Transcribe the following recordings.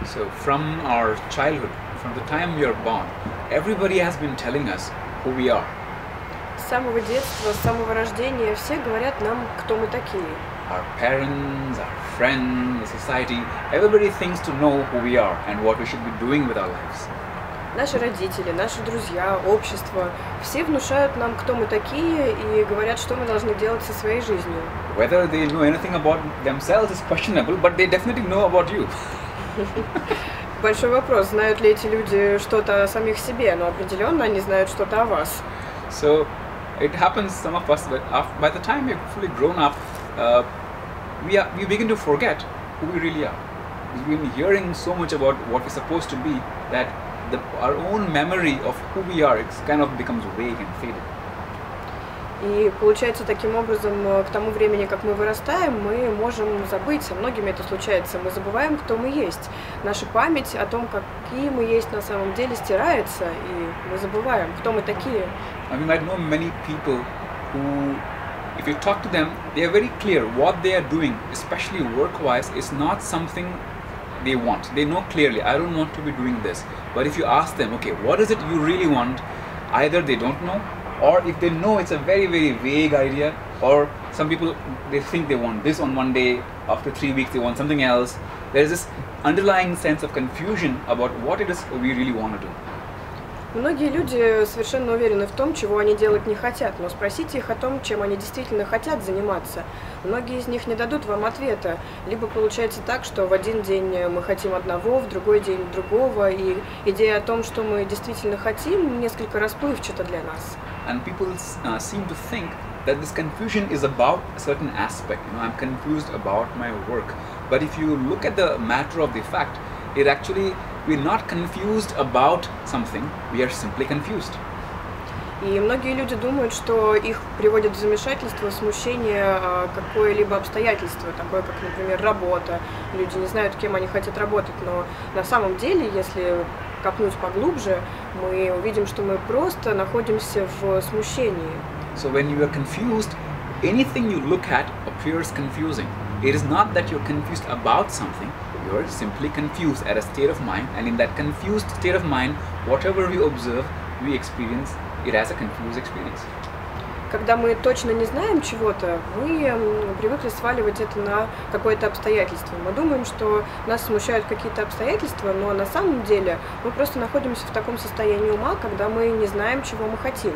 So from our childhood, from the time we are born, everybody has been telling us who we are. С самого детства, с самого рождения все говорят нам, кто мы такие. Our parents, our friends, the society, everybody thinks to know who we are and what we should be doing with our lives. Наши родители, наши друзья, общество, все внушают нам, кто мы такие, и говорят, что мы должны делать со своей жизнью. Whether they know anything about themselves is questionable, but they definitely know about you. Большой вопрос, знают ли эти люди что-то о самих себе, но определенно они знают что-то о вас. So it happens, some of us, by the time we're fully grown up, we begin to forget who we really are. We've been hearing so much about what we're supposed to be that our own memory of who we are kind of becomes vague and faded. И получается, таким образом, к тому времени, как мы вырастаем, мы можем забыть, со многими это случается, мы забываем, кто мы есть. Наша память о том, какие мы есть на самом деле, стирается, и мы забываем, кто мы такие. I mean, I know many people who, if you talk to them, they are very clear what they are doing, especially work-wise, is not something they want. They know clearly, I don't want to be doing this. But if you ask them, okay, what is it you really want? Either they don't know, or if they know, it's a very, very vague idea, or some people, they think they want this on one day, after 3 weeks they want something else. There is this underlying sense of confusion about what it is we really want to do. Многие люди совершенно уверены в том, чего они делать не хотят, но спросите их о том, чем они действительно хотят заниматься. Многие из них не дадут вам ответа. Либо получается так, что в один день мы хотим одного, в другой день другого, и идея о том, что мы действительно хотим, несколько расплывчата для нас. And people seem to think that this confusion is about a certain aspect. You know, I'm confused about my work. But if you look at the matter of the fact, it actually, we're not confused about something, we are simply confused. И многие люди думают, что их приводит в замешательство, смущение какое-либо обстоятельство, такое как, например, работа. Люди не знают, кем они хотят работать, но на самом деле, если копнуть поглубже, мы увидим, что мы просто находимся в смущении. So when you are confused, anything you look at appears confusing. It is not that you're confused about something, you're simply confused at a state of mind, and in that confused state of mind, whatever we observe, we experience it as a confused experience. Когда мы точно не знаем чего-то, мы привыкли сваливать это на какое-то обстоятельство. Мы думаем, что нас смущают какие-то обстоятельства, но на самом деле мы просто находимся в таком состоянии ума, когда мы не знаем, чего мы хотим.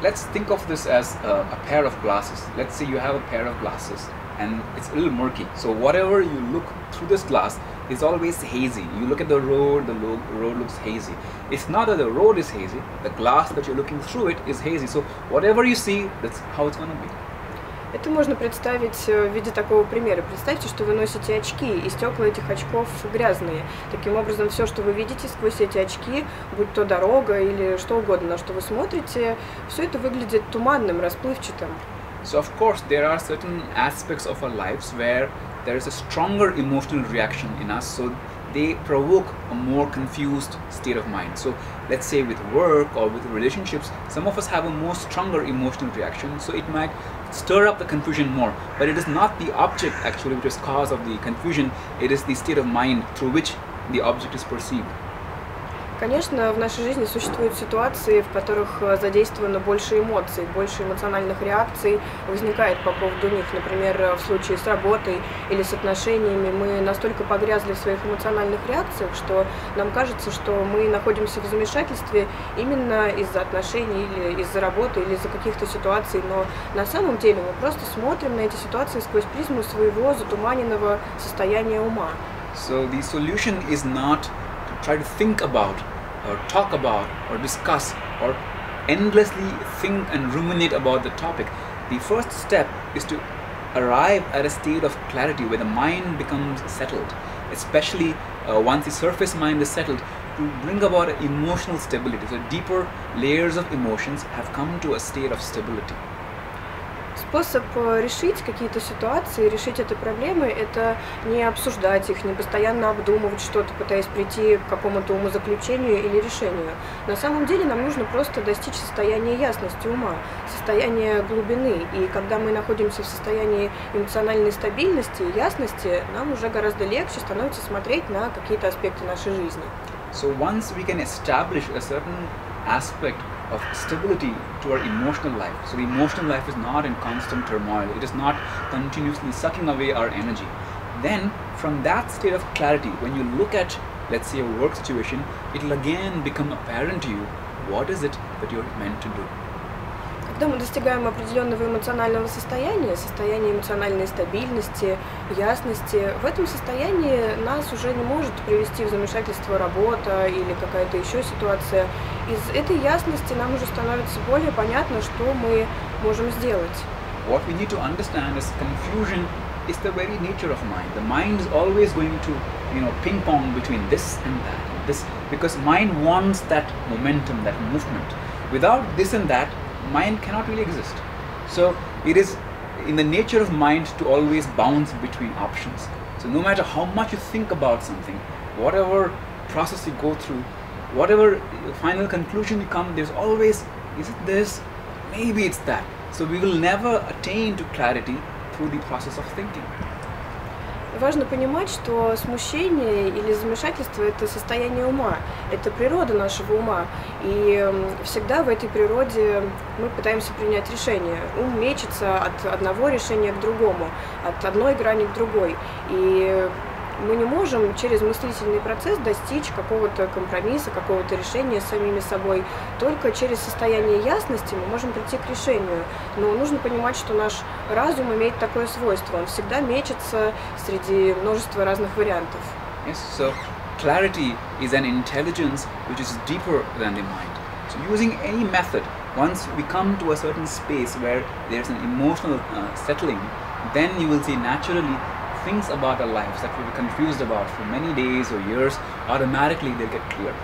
Let's think of this as a pair of glasses. Let's say you have a pair of glasses and it's a little murky. So whatever you look through this glass is always hazy. You look at the road looks hazy. It's not that the road is hazy, the glass that you're looking through it is hazy. So whatever you see, that's how it's going to be. Это можно представить в виде такого примера. Представьте, что вы носите очки, и стекла этих очков грязные. Таким образом, все, что вы видите сквозь эти очки, будь то дорога или что угодно, на что вы смотрите, все это выглядит туманным, расплывчатым. So of course, there are certain aspects of our lives where there is a stronger emotional reaction in us, so they provoke a more confused state of mind. So let's say with work or with relationships, some of us have a more stronger emotional reaction, so it might stir up the confusion more. But it is not the object actually which is cause of the confusion, it is the state of mind through which the object is perceived. Конечно, в нашей жизни существуют ситуации, в которых задействовано больше эмоций, больше эмоциональных реакций возникает по поводу них. Например, в случае с работой или с отношениями мы настолько погрязли в своих эмоциональных реакциях, что нам кажется, что мы находимся в замешательстве именно из-за отношений или из-за работы или из-за каких-то ситуаций. Но на самом деле мы просто смотрим на эти ситуации сквозь призму своего затуманенного состояния ума. So the solution is not to try to think about or talk about or discuss or endlessly think and ruminate about the topic. The first step is to arrive at a state of clarity where the mind becomes settled, especially once the surface mind is settled, to bring about an emotional stability. So deeper layers of emotions have come to a state of stability. Способ решить какие-то ситуации, решить эти проблемы — это не обсуждать их, не постоянно обдумывать что-то, пытаясь прийти к какому-то умозаключению или решению. На самом деле нам нужно просто достичь состояния ясности ума, состояния глубины. И когда мы находимся в состоянии эмоциональной стабильности и ясности, нам уже гораздо легче становится смотреть на какие-то аспекты нашей жизни. So once we can establish a certain aspect of stability to our emotional life, so the emotional life is not in constant turmoil, it is not continuously sucking away our energy, then from that state of clarity, when you look at, let's say, a work situation, it will again become apparent to you what is it that you're meant to do. Когда мы достигаем определенного эмоционального состояния, состояния эмоциональной стабильности, ясности, в этом состоянии нас уже не может привести в замешательство работа или какая-то еще ситуация. Из этой ясности нам уже становится более понятно, что мы можем сделать. What we need to understand is confusion is the very nature of mind. The mind is always going to, ping pong between this and that, and this, because mind wants that momentum, that movement. Without this and that, mind cannot really exist. So it is in the nature of mind to always bounce between options. So no matter how much you think about something, whatever process you go through, whatever final conclusion you come, there's always, is it this? Maybe it's that. So we will never attain to clarity through the process of thinking. Важно понимать, что смущение или замешательство — это состояние ума, это природа нашего ума. И всегда в этой природе мы пытаемся принять решение. Ум мечется от одного решения к другому, от одной грани к другой. И мы не можем через мыслительный процесс достичь какого-то компромисса, какого-то решения с самими собой. Только через состояние ясности мы можем прийти к решению. Но нужно понимать, что наш разум имеет такое свойство. Он всегда мечется среди множества разных вариантов. Yes, so clarity is an intelligence which is deeper than the mind. So using any method, once we come to a certain space where there's an emotional settling, then you will see naturally things about our lives that we were confused about for many days or years, automatically they'll get clear.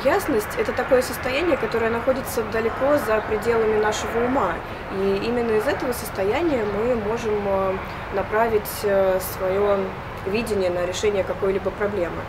Ясность — это такое состояние, которое находится далеко за пределами нашего ума. И именно из этого состояния мы можем направить свое видение на решение какой-либо проблемы.